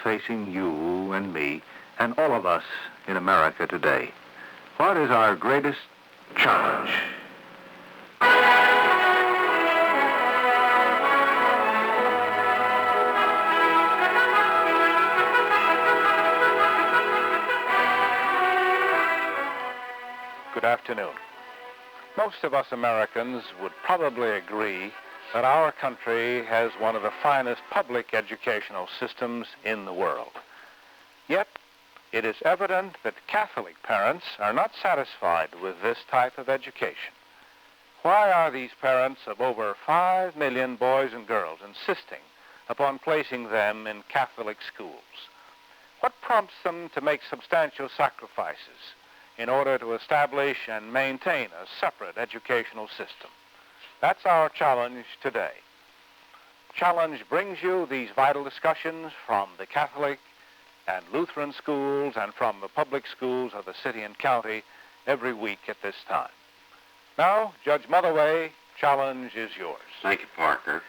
facing you and me and all of us in America today? What is our greatest challenge? Good afternoon. Most of us Americans would probably agree that our country has one of the finest public educational systems in the world. Yet, it is evident that Catholic parents are not satisfied with this type of education. Why are these parents of over 5 million boys and girls insisting upon placing them in Catholic schools? What prompts them to make substantial sacrifices in order to establish and maintain a separate educational system? That's our challenge today. Challenge brings you these vital discussions from the Catholic and Lutheran schools and from the public schools of the city and county every week at this time. Now, Judge Motherway, challenge is yours. Thank you, Parker.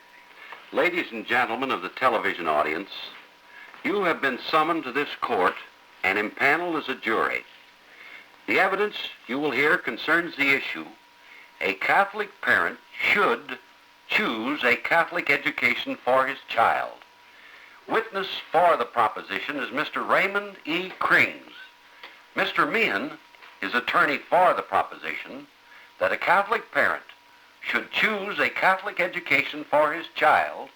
Ladies and gentlemen of the television audience, you have been summoned to this court and impaneled as a jury. The evidence you will hear concerns the issue: a Catholic parent should choose a Catholic education for his child. Witness for the proposition is Mr. Raymond E. Krings. Mr. Mehan is attorney for the proposition that a Catholic parent should choose a Catholic education for his child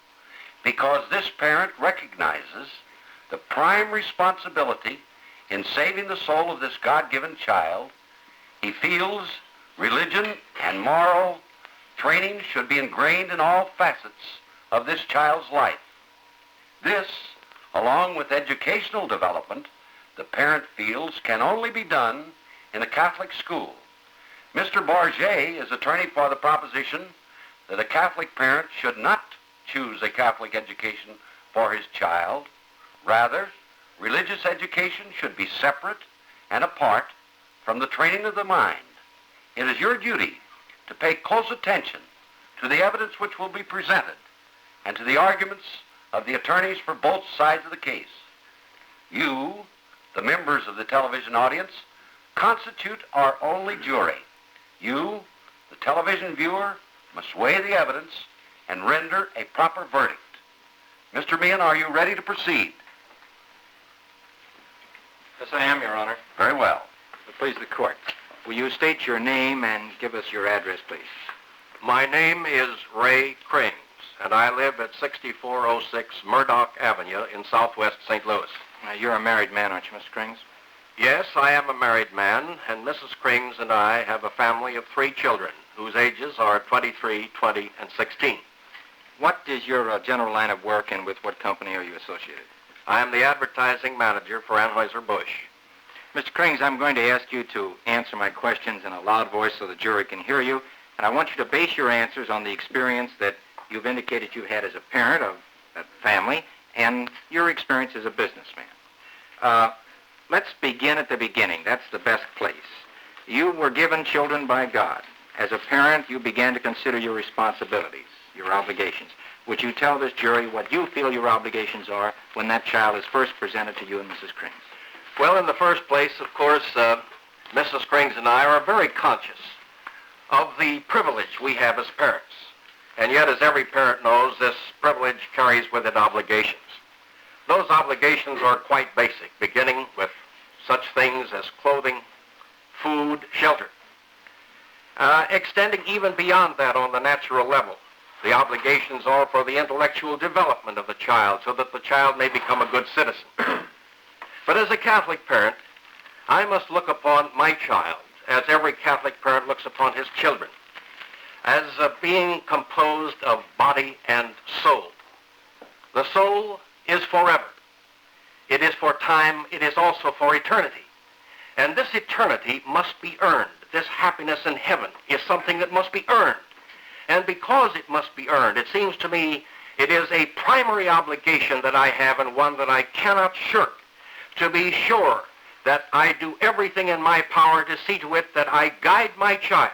because this parent recognizes the prime responsibility in saving the soul of this God-given child. He feels religion and moral training should be ingrained in all facets of this child's life. This, along with educational development, the parent feels can only be done in a Catholic school. Mr. Bardgett is attorney for the proposition that a Catholic parent should not choose a Catholic education for his child. Rather, religious education should be separate and apart from the training of the mind. It is your duty to pay close attention to the evidence which will be presented and to the arguments of the attorneys for both sides of the case. You, the members of the television audience, constitute our only jury. You, the television viewer, must weigh the evidence and render a proper verdict. Mr. Mehan, are you ready to proceed? Yes, I am, Your Honor. Very well. Please, the court. Will you state your name and give us your address, please? My name is Ray Krings, and I live at 6406 Murdoch Avenue in southwest St. Louis. You're a married man, aren't you, Mr. Krings? Yes, I am a married man, and Mrs. Krings and I have a family of 3 children, whose ages are 23, 20, and 16. What is your general line of work, and with what company are you associated? I am the advertising manager for Anheuser-Busch. Mr. Krings, I'm going to ask you to answer my questions in a loud voice so the jury can hear you, and I want you to base your answers on the experience that you've indicated you had as a parent of that family and your experience as a businessman. Let's begin at the beginning. That's the best place. You were given children by God. As a parent, you began to consider your responsibilities, your obligations. Would you tell this jury what you feel your obligations are when that child is first presented to you and Mrs. Krings? Well, in the first place, of course, Mrs. Krings and I are very conscious of the privilege we have as parents. And yet, as every parent knows, this privilege carries with it obligations. Those obligations are quite basic, beginning with such things as clothing, food, shelter. Extending even beyond that on the natural level. The obligations are for the intellectual development of the child so that the child may become a good citizen. But as a Catholic parent, I must look upon my child as every Catholic parent looks upon his children, as being composed of body and soul. The soul is forever. It is for time. It is also for eternity. And this eternity must be earned. This happiness in heaven is something that must be earned. And because it must be earned, it seems to me it is a primary obligation that I have, and one that I cannot shirk, to be sure that I do everything in my power to see to it that I guide my child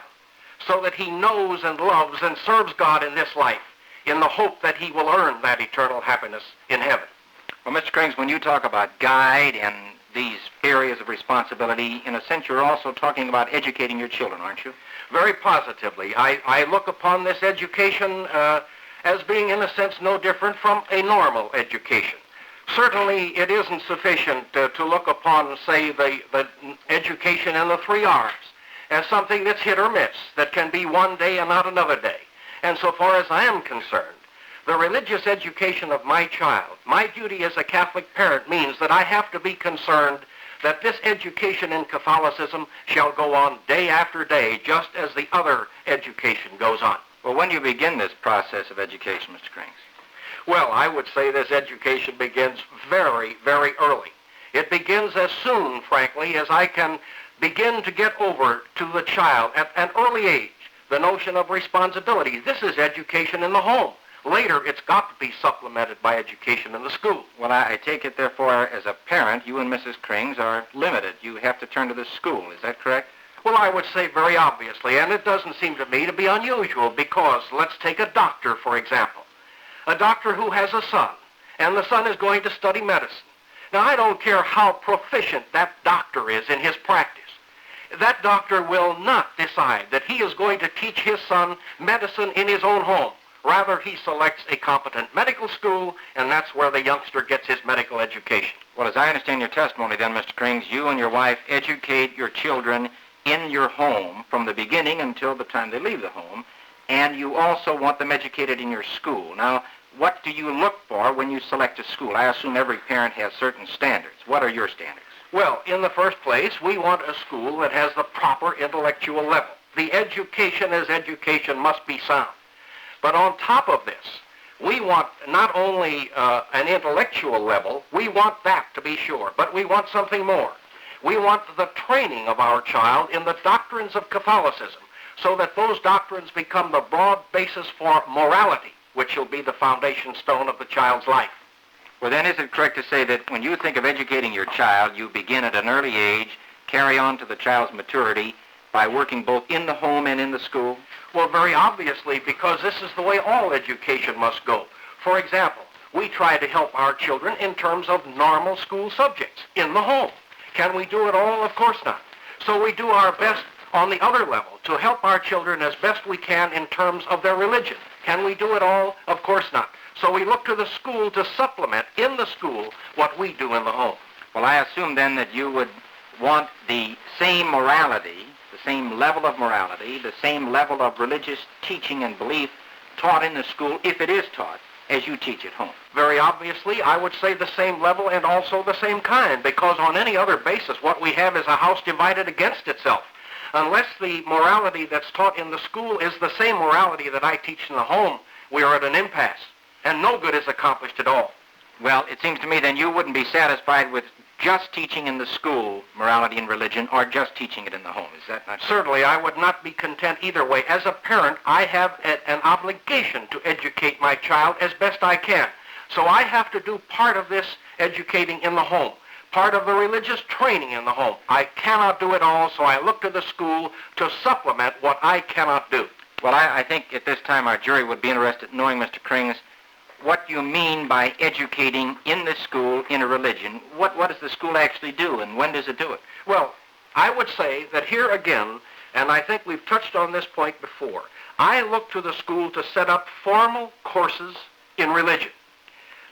so that he knows and loves and serves God in this life in the hope that he will earn that eternal happiness in heaven. Well, Mr. Krings, when you talk about guide and these areas of responsibility, in a sense, you're also talking about educating your children, aren't you? Very positively. I look upon this education as being, in a sense, no different from a normal education. Certainly, it isn't sufficient to look upon, say, the education in the 3 R's as something that's hit or miss, that can be one day and not another day. And so far as I am concerned, the religious education of my child, my duty as a Catholic parent means that I have to be concerned that this education in Catholicism shall go on day after day, just as the other education goes on. Well, when do you begin this process of education, Mr. Krings? Well, I would say this education begins very, very early. It begins as soon, frankly, as I can begin to get over to the child at an early age the notion of responsibility. This is education in the home. Later, it's got to be supplemented by education in the school. Well, I take it, therefore, as a parent, you and Mrs. Krings are limited. You have to turn to the school. Is that correct? Well, I would say very obviously, and it doesn't seem to me to be unusual, because let's take a doctor, for example. A doctor who has a son, and the son is going to study medicine. Now, I don't care how proficient that doctor is in his practice. That doctor will not decide that he is going to teach his son medicine in his own home. Rather, he selects a competent medical school, and that's where the youngster gets his medical education. Well, as I understand your testimony then, Mr. Krings, you and your wife educate your children in your home from the beginning until the time they leave the home, and you also want them educated in your school. Now, what do you look for when you select a school? I assume every parent has certain standards. What are your standards? Well, in the first place, we want a school that has the proper intellectual level. The education as education must be sound. But on top of this, we want not only an intellectual level, we want that to be sure, but we want something more. We want the training of our child in the doctrines of Catholicism, so that those doctrines become the broad basis for morality, which will be the foundation stone of the child's life. Well, then, is it correct to say that when you think of educating your child, you begin at an early age, carry on to the child's maturity by working both in the home and in the school? Well, very obviously, because this is the way all education must go. For example, we try to help our children in terms of normal school subjects in the home. Can we do it all? Of course not. So we do our best on the other level to help our children as best we can in terms of their religion. Can we do it all? Of course not. So we look to the school to supplement in the school what we do in the home. Well, I assume then that you would want the same morality, the same level of morality, the same level of religious teaching and belief taught in the school, if it is taught, as you teach at home. Very obviously, I would say the same level and also the same kind, because on any other basis, what we have is a house divided against itself. Unless the morality that's taught in the school is the same morality that I teach in the home, we are at an impasse, and no good is accomplished at all. Well, it seems to me then you wouldn't be satisfied with just teaching in the school morality and religion, or just teaching it in the home. Is that not true? Certainly, I would not be content either way. As a parent, I have an obligation to educate my child as best I can. So I have to do part of this educating in the home, part of the religious training in the home. I cannot do it all, so I look to the school to supplement what I cannot do. Well, I think at this time our jury would be interested in knowing, Mr. Krings, what you mean by educating in the school in a religion. What does the school actually do, and when does it do it? Well, I would say that here again, and I think we've touched on this point before, I look to the school to set up formal courses in religion.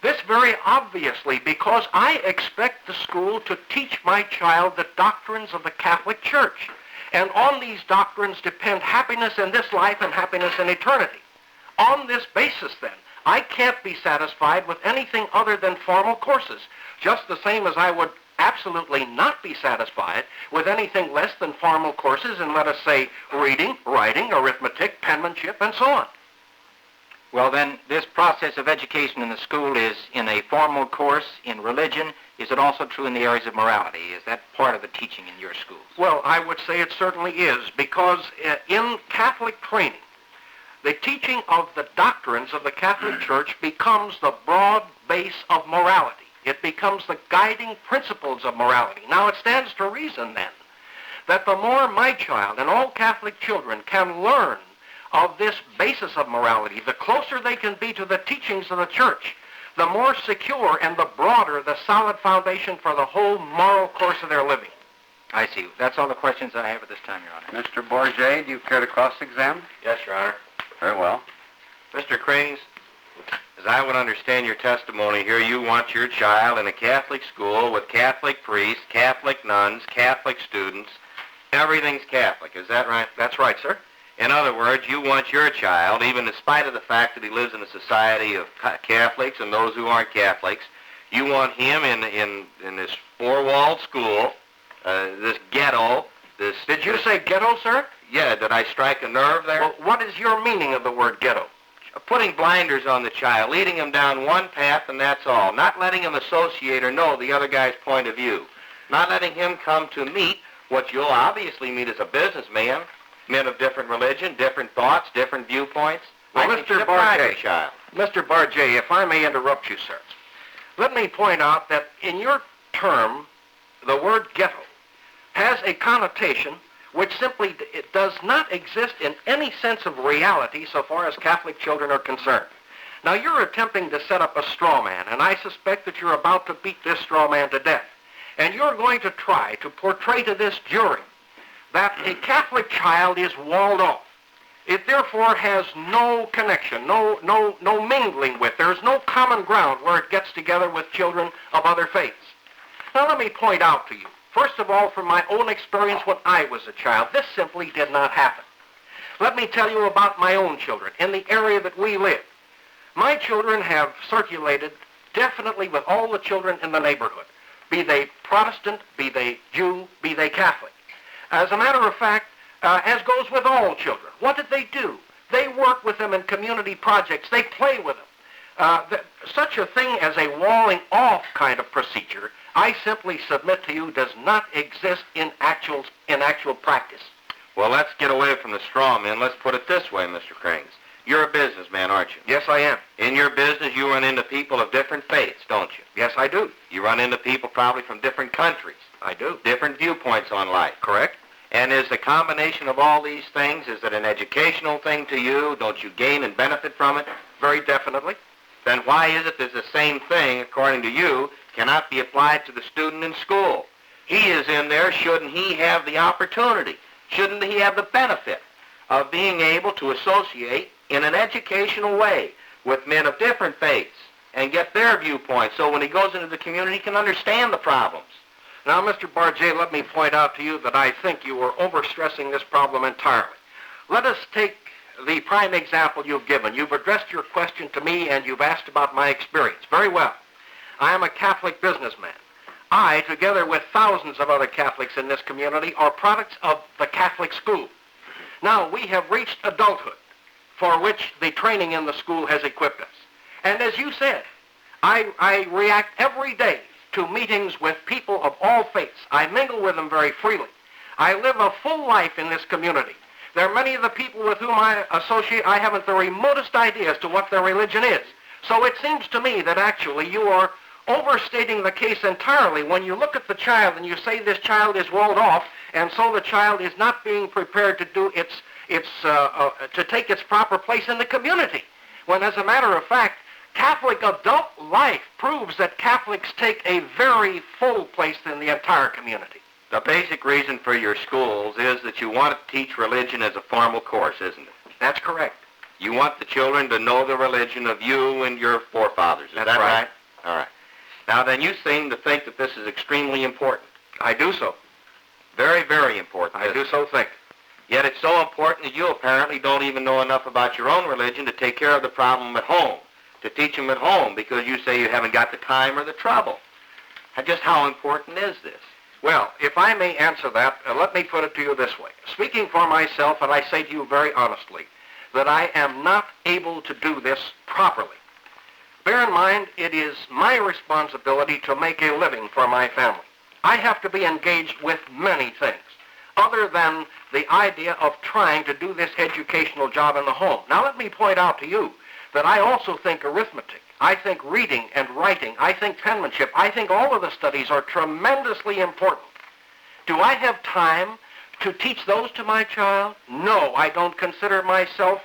This very obviously because I expect the school to teach my child the doctrines of the Catholic Church. And on these doctrines depend happiness in this life and happiness in eternity. On this basis, then, I can't be satisfied with anything other than formal courses, just the same as I would absolutely not be satisfied with anything less than formal courses in, let us say, reading, writing, arithmetic, penmanship, and so on. Well, then, this process of education in the school is in a formal course in religion. Is it also true in the areas of morality? Is that part of the teaching in your schools? Well, I would say it certainly is, because in Catholic training, the teaching of the doctrines of the Catholic Church becomes the broad base of morality. It becomes the guiding principles of morality. Now, it stands to reason, then, that the more my child and all Catholic children can learn of this basis of morality, the closer they can be to the teachings of the Church, the more secure and the broader the solid foundation for the whole moral course of their living. I see. That's all the questions I have at this time, Your Honor. Mr. Bardgett, do you care to cross-examine? Yes, Your Honor. Very well. Mr. Krings, as I would understand your testimony here, you want your child in a Catholic school with Catholic priests, Catholic nuns, Catholic students. Everything's Catholic. Is that right? That's right, sir. In other words, you want your child, even in spite of the fact that he lives in a society of Catholics and those who aren't Catholics, you want him in this four-walled school, this ghetto, this... Did you say ghetto, sir? Yeah, did I strike a nerve there? Well, what is your meaning of the word ghetto? Putting blinders on the child, leading him down one path and that's all. Not letting him associate or know the other guy's point of view. Not letting him come to meet what you'll obviously meet as a businessman. Men of different religion, different thoughts, different viewpoints. Well, Mr. Bardgett, child. Mr. Bardgett, if I may interrupt you, sir, let me point out that in your term, the word ghetto has a connotation which simply it does not exist in any sense of reality so far as Catholic children are concerned. Now, you're attempting to set up a straw man, and I suspect that you're about to beat this straw man to death. And you're going to try to portray to this jury that a Catholic child is walled off. It therefore has no connection, no mingling with. There's no common ground where it gets together with children of other faiths. Now, let me point out to you, first of all, from my own experience when I was a child, this simply did not happen. Let me tell you about my own children in the area that we live. My children have circulated definitely with all the children in the neighborhood, be they Protestant, be they Jew, be they Catholic. As a matter of fact, as goes with all children, what did they do? They work with them in community projects. They play with them. Such a thing as a walling off kind of procedure, I simply submit to you, does not exist in actual practice. Well, let's get away from the straw man. Let's put it this way, Mr. Krings. You're a businessman, aren't you? Yes, I am. In your business, you run into people of different faiths, don't you? Yes, I do. You run into people probably from different countries. I do. Different viewpoints on life. Correct. And is the combination of all these things, is it an educational thing to you? Don't you gain and benefit from it? Very definitely. Then why is it that the same thing, according to you, cannot be applied to the student in school? He is in there, shouldn't he have the opportunity? Shouldn't he have the benefit of being able to associate in an educational way with men of different faiths and get their viewpoints so when he goes into the community he can understand the problems? Now, Mr. Bardgett, let me point out to you that I think you are overstressing this problem entirely. Let us take the prime example you've given. You've addressed your question to me and you've asked about my experience. Very well. I am a Catholic businessman. I, together with thousands of other Catholics in this community, are products of the Catholic school. Now, we have reached adulthood, for which the training in the school has equipped us. And as you said, I react every day to meetings with people of all faiths. I mingle with them very freely. I live a full life in this community. There are many of the people with whom I associate, I haven't the remotest idea as to what their religion is. So it seems to me that actually you are overstating the case entirely when you look at the child and you say this child is walled off, and so the child is not being prepared to do to take its proper place in the community. When, as a matter of fact, Catholic adult life proves that Catholics take a very full place in the entire community. The basic reason for your schools is that you want to teach religion as a formal course, isn't it? That's correct. You want the children to know the religion of you and your forefathers. Is that right? All right. Now then, you seem to think that this is extremely important. I do so. Very, very important. I do so think. Yet it's so important that you apparently don't even know enough about your own religion to take care of the problem at home, to teach them at home, because you say you haven't got the time or the trouble. Just how important is this? Well, if I may answer that, let me put it to you this way. Speaking for myself, and I say to you very honestly, that I am not able to do this properly. Bear in mind, it is my responsibility to make a living for my family. I have to be engaged with many things, other than the idea of trying to do this educational job in the home. Now, let me point out to you that I also think arithmetic, I think reading and writing, I think penmanship, I think all of the studies are tremendously important. Do I have time to teach those to my child? No, I don't consider myself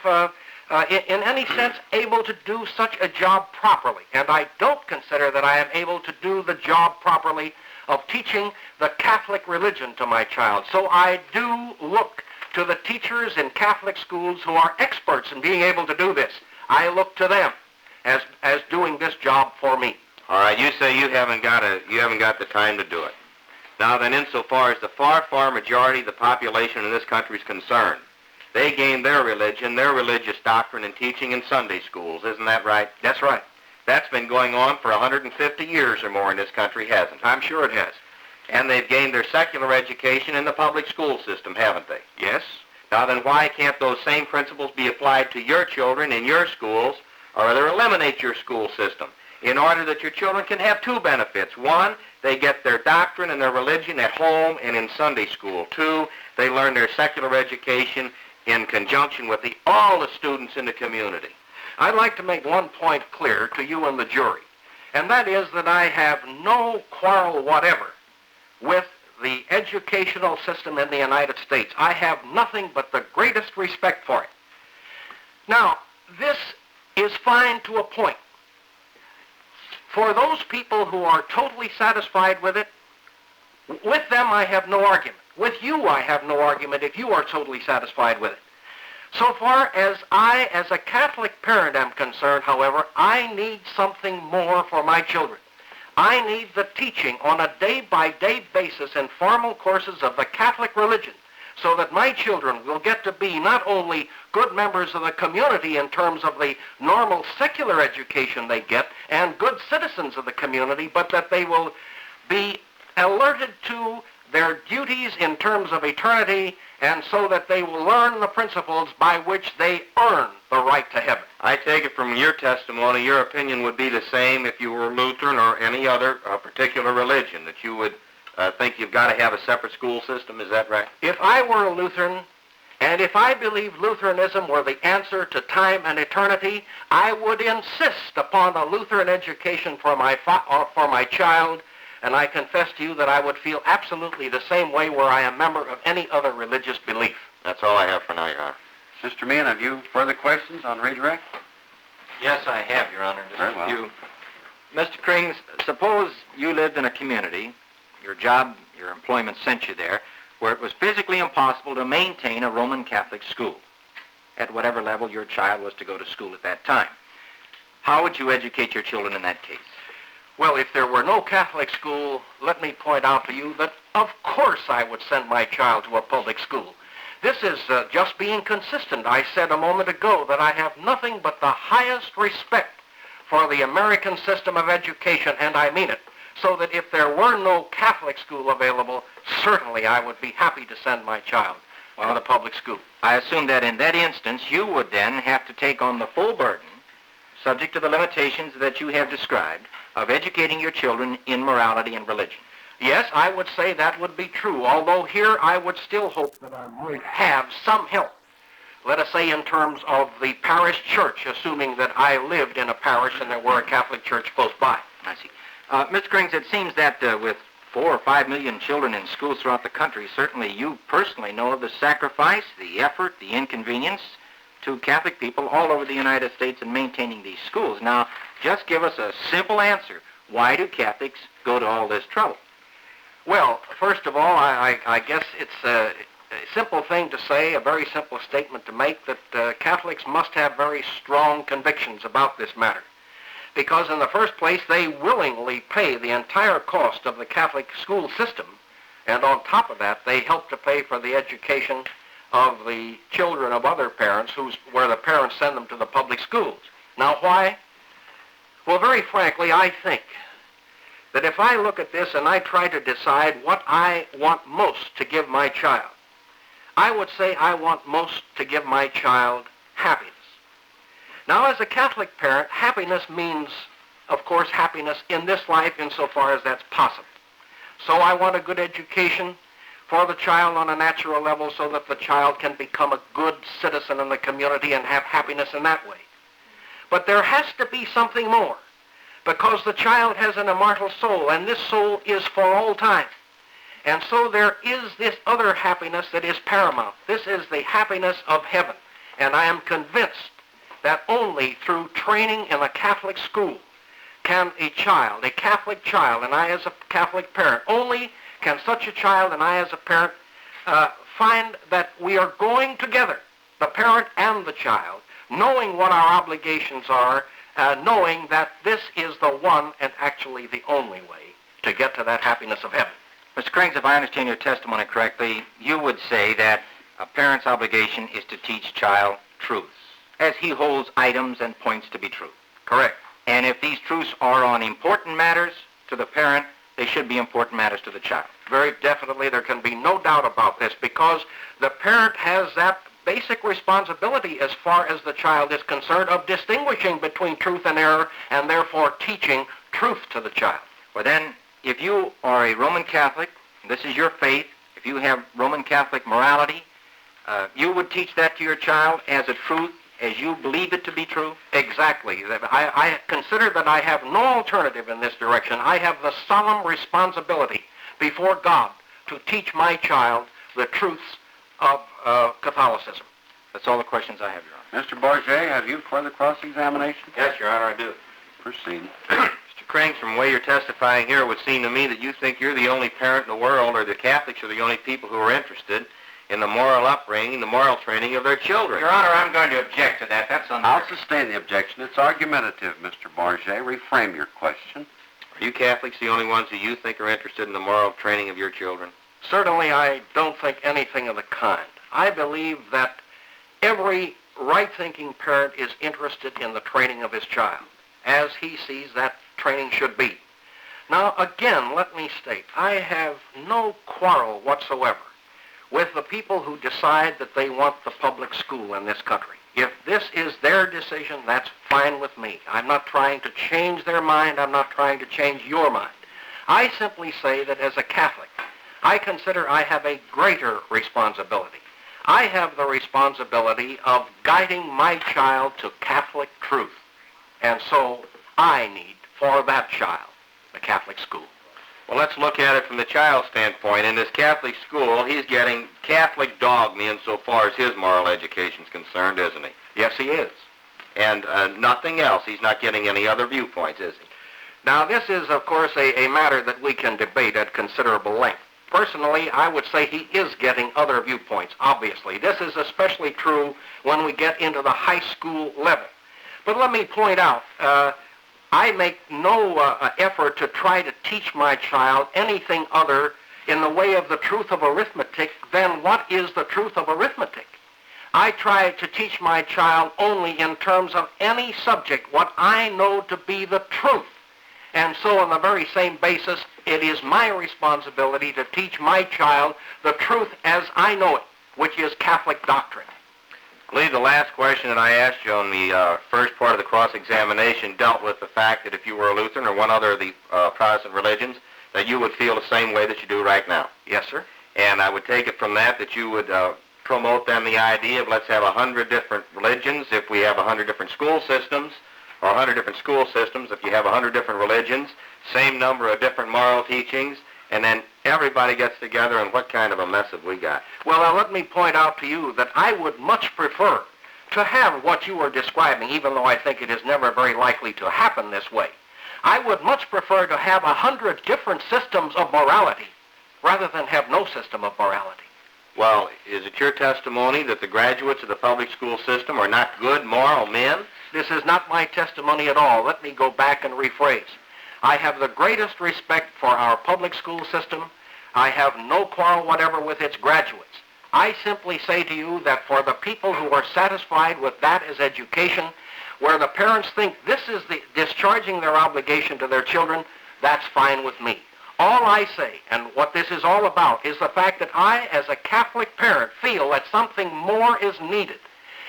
in any sense able to do such a job properly. And I don't consider that I am able to do the job properly of teaching the Catholic religion to my child. So I do look to the teachers in Catholic schools who are experts in being able to do this. I look to them as doing this job for me. All right, you say you haven't got the time to do it. Now then, insofar as the far majority of the population in this country is concerned, they gain their religion, their religious doctrine and teaching in Sunday schools. Isn't that right? That's right. That's been going on for 150 years or more in this country, hasn't it? I'm sure it has. And they've gained their secular education in the public school system, haven't they? Yes. Now then, why can't those same principles be applied to your children in your schools, or rather eliminate your school system, in order that your children can have two benefits? One, they get their doctrine and their religion at home and in Sunday school. Two, they learn their secular education in conjunction with all the students in the community. I'd like to make one point clear to you and the jury, and that is that I have no quarrel whatever with the educational system in the United States. I have nothing but the greatest respect for it. Now, this is fine to a point. For those people who are totally satisfied with it, with them I have no argument. With you I have no argument if you are totally satisfied with it. So far as I, as a Catholic parent, am concerned, however, I need something more for my children. I need the teaching on a day-by-day basis in formal courses of the Catholic religion so that my children will get to be not only good members of the community in terms of the normal secular education they get and good citizens of the community, but that they will be alerted to their duties in terms of eternity, and so that they will learn the principles by which they earn the right to heaven. I take it from your testimony, your opinion would be the same if you were Lutheran or any other particular religion, that you would think you've got to have a separate school system. Is that right? If I were a Lutheran, and if I believed Lutheranism were the answer to time and eternity, I would insist upon a Lutheran education for my child. And I confess to you that I would feel absolutely the same way were I a member of any other religious belief. That's all I have for now, Your Honor. Mr. Mehan, have you further questions on redirect? Yes, I have, Your Honor. Just Very well. a few. Mr. Krings, suppose you lived in a community, your job, your employment sent you there, where it was physically impossible to maintain a Roman Catholic school at whatever level your child was to go to school at that time. How would you educate your children in that case? Well, if there were no Catholic school, let me point out to you that, of course, I would send my child to a public school. This is just being consistent. I said a moment ago that I have nothing but the highest respect for the American system of education, and I mean it. So that if there were no Catholic school available, certainly I would be happy to send my child to the public school. I assume that in that instance, you would then have to take on the full burden, subject to the limitations that you have described, of educating your children in morality and religion. Yes, I would say that would be true, although here I would still hope that I might have some help. Let us say in terms of the parish church, assuming that I lived in a parish and there were a Catholic church close by. I see. Mr. Krings, it seems that with 4 or 5 million children in schools throughout the country, certainly you personally know of the sacrifice, the effort, the inconvenience to Catholic people all over the United States in maintaining these schools. Now, just give us a simple answer. Why do Catholics go to all this trouble? Well, first of all, I guess it's a simple thing to say, a very simple statement to make, that Catholics must have very strong convictions about this matter. Because in the first place, they willingly pay the entire cost of the Catholic school system, and on top of that, they help to pay for the education of the children of other parents where the parents send them to the public schools. Now, why? Well, very frankly, I think that if I look at this and I try to decide what I want most to give my child, I would say I want most to give my child happiness. Now, as a Catholic parent, happiness means, of course, happiness in this life insofar as that's possible. So I want a good education for the child on a natural level so that the child can become a good citizen in the community and have happiness in that way. But there has to be something more, because the child has an immortal soul, and this soul is for all time. And so there is this other happiness that is paramount. This is the happiness of heaven. And I am convinced that only through training in a Catholic school can a Catholic child, and I as a Catholic parent, only can such a child and I as a parent find that we are going together, the parent and the child, knowing what our obligations are, knowing that this is the one and actually the only way to get to that happiness of heaven. Mr. Krings, if I understand your testimony correctly, you would say that a parent's obligation is to teach child truths, as he holds items and points to be true. Correct. And if these truths are on important matters to the parent, they should be important matters to the child. Very definitely, there can be no doubt about this, because the parent has that basic responsibility as far as the child is concerned of distinguishing between truth and error, and therefore teaching truth to the child. Well then, if you are a Roman Catholic, this is your faith, if you have Roman Catholic morality, you would teach that to your child as a truth, as you believe it to be true? Exactly. I consider that I have no alternative in this direction. I have the solemn responsibility before God to teach my child the truths of Catholicism. That's all the questions I have, Your Honor. Mr. Bardgett, have you further cross-examination? Yes, Your Honor, I do. Proceed. Mr. Krings, from the way you're testifying here, it would seem to me that you think you're the only parent in the world, or the Catholics are the only people who are interested in the moral upbringing, the moral training of their children. Your Honor, I'm going to object to that. That's unfair. I'll sustain the objection. It's argumentative, Mr. Bardgett. Reframe your question. Are you Catholics the only ones who you think are interested in the moral training of your children? Certainly, I don't think anything of the kind. I believe that every right-thinking parent is interested in the training of his child, as he sees that training should be. Now, again, let me state, I have no quarrel whatsoever with the people who decide that they want the public school in this country. If this is their decision, that's fine with me. I'm not trying to change their mind. I'm not trying to change your mind. I simply say that as a Catholic, I consider I have a greater responsibility. I have the responsibility of guiding my child to Catholic truth. And so I need, for that child, the Catholic school. Well, let's look at it from the child's standpoint. In this Catholic school, he's getting Catholic dogma insofar as his moral education is concerned, isn't he? Yes, he is. And nothing else. He's not getting any other viewpoints, is he? Now, this is, of course, a matter that we can debate at considerable length. Personally, I would say he is getting other viewpoints, obviously. This is especially true when we get into the high school level. But let me point out, I make no effort to try to teach my child anything other in the way of the truth of arithmetic than what is the truth of arithmetic. I try to teach my child only in terms of any subject what I know to be the truth. And so on the very same basis, it is my responsibility to teach my child the truth as I know it, which is Catholic doctrine. I believe the last question that I asked you on the first part of the cross-examination dealt with the fact that if you were a Lutheran or one other of the Protestant religions, that you would feel the same way that you do right now. Yes, sir. And I would take it from that you would promote then the idea of let's have 100 different religions if we have 100 different school systems, or 100 different school systems if you have 100 different religions, same number of different moral teachings, and then everybody gets together, and what kind of a mess have we got? Well, now let me point out to you that I would much prefer to have what you are describing, even though I think it is never very likely to happen this way. I would much prefer to have 100 different systems of morality rather than have no system of morality. Well, is it your testimony that the graduates of the public school system are not good moral men? This is not my testimony at all. Let me go back and rephrase. I have the greatest respect for our public school system. I have no quarrel whatever with its graduates. I simply say to you that for the people who are satisfied with that as education, where the parents think this is the discharging their obligation to their children, that's fine with me. All I say, and what this is all about, is the fact that I, as a Catholic parent, feel that something more is needed.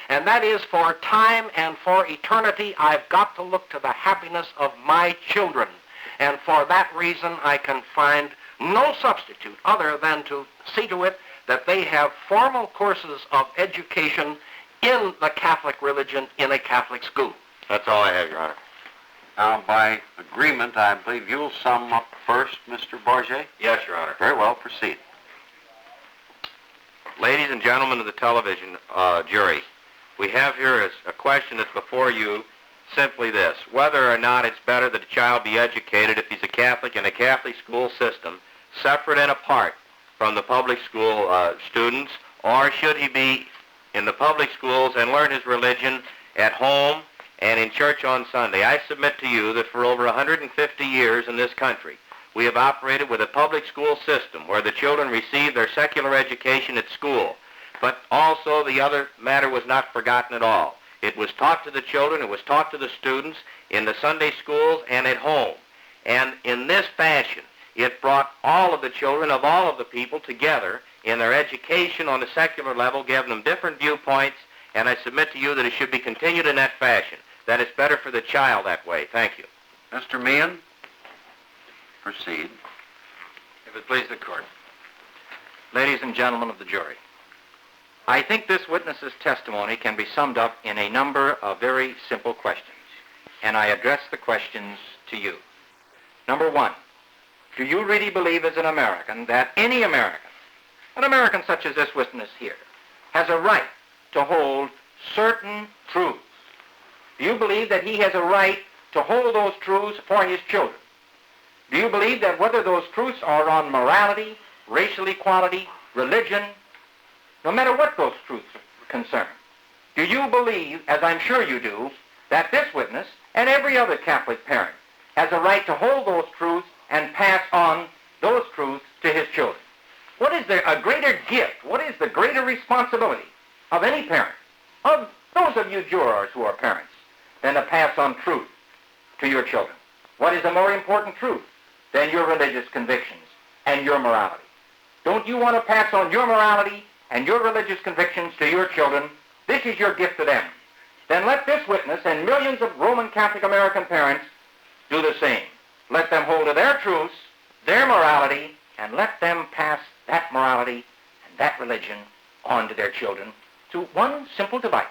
And that is, for time and for eternity, I've got to look to the happiness of my children. And for that reason, I can find no substitute other than to see to it that they have formal courses of education in the Catholic religion in a Catholic school. That's all I have, Your Honor. Now, by agreement, I believe you'll sum up first, Mr. Bardgett? Yes, Your Honor. Very well, proceed. Ladies and gentlemen of the television jury, We have here a question that's before you, simply this: whether or not it's better that a child be educated if he's a Catholic in a Catholic school system, separate and apart from the public school students, or should he be in the public schools and learn his religion at home and in church on Sunday. I submit to you that for over 150 years in this country, we have operated with a public school system where the children receive their secular education at school. But also the other matter was not forgotten at all. It was taught to the children, it was taught to the students in the Sunday schools and at home. And in this fashion, it brought all of the children of all of the people together in their education on a secular level, giving them different viewpoints, and I submit to you that it should be continued in that fashion, that it's better for the child that way. Thank you. Mr. Mehan, proceed. If it please the court. Ladies and gentlemen of the jury, I think this witness's testimony can be summed up in a number of very simple questions, and I address the questions to you. Number one, do you really believe as an American that any American, an American such as this witness here, has a right to hold certain truths? Do you believe that he has a right to hold those truths for his children? Do you believe that whether those truths are on morality, racial equality, religion, no matter what those truths concern, do you believe, as I'm sure you do, that this witness and every other Catholic parent has a right to hold those truths and pass on those truths to his children? What is there a greater gift? What is the greater responsibility of any parent, of those of you jurors who are parents, than to pass on truth to your children? What is a more important truth than your religious convictions and your morality? Don't you want to pass on your morality and your religious convictions to your children? This is your gift to them. Then let this witness and millions of Roman Catholic American parents do the same. Let them hold to their truths, their morality, and let them pass that morality and that religion on to their children through one simple device.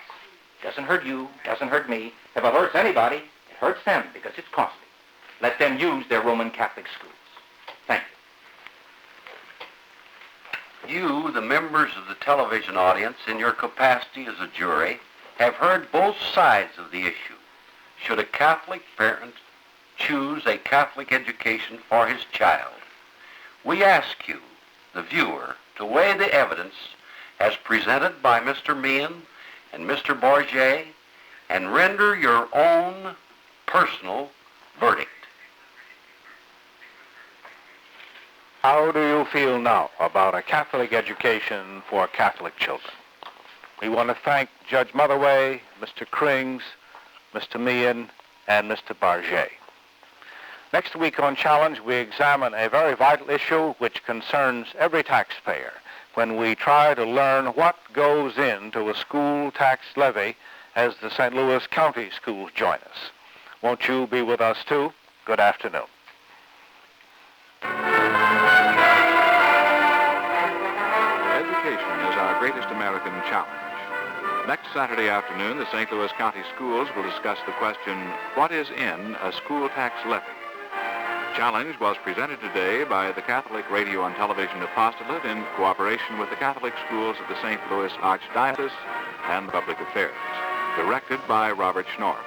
Doesn't hurt you, doesn't hurt me. If it hurts anybody, it hurts them because it's costly. Let them use their Roman Catholic schools. Thank you. You, the members of the television audience, in your capacity as a jury, have heard both sides of the issue. Should a Catholic parent choose a Catholic education for his child? We ask you, the viewer, to weigh the evidence as presented by Mr. Mehan and Mr. Bardgett and render your own personal verdict. How do you feel now about a Catholic education for Catholic children? We want to thank Judge Motherway, Mr. Krings, Mr. Mehan, and Mr. Bardgett. Next week on Challenge, we examine a very vital issue which concerns every taxpayer when we try to learn what goes into a school tax levy as the St. Louis County schools join us. Won't you be with us too? Good afternoon. Education is our greatest American challenge. Next Saturday afternoon, the St. Louis County Schools will discuss the question, what is in a school tax levy? Challenge was presented today by the Catholic Radio and Television Apostolate in cooperation with the Catholic schools of the St. Louis Archdiocese and Public Affairs. Directed by Robert Schnorr.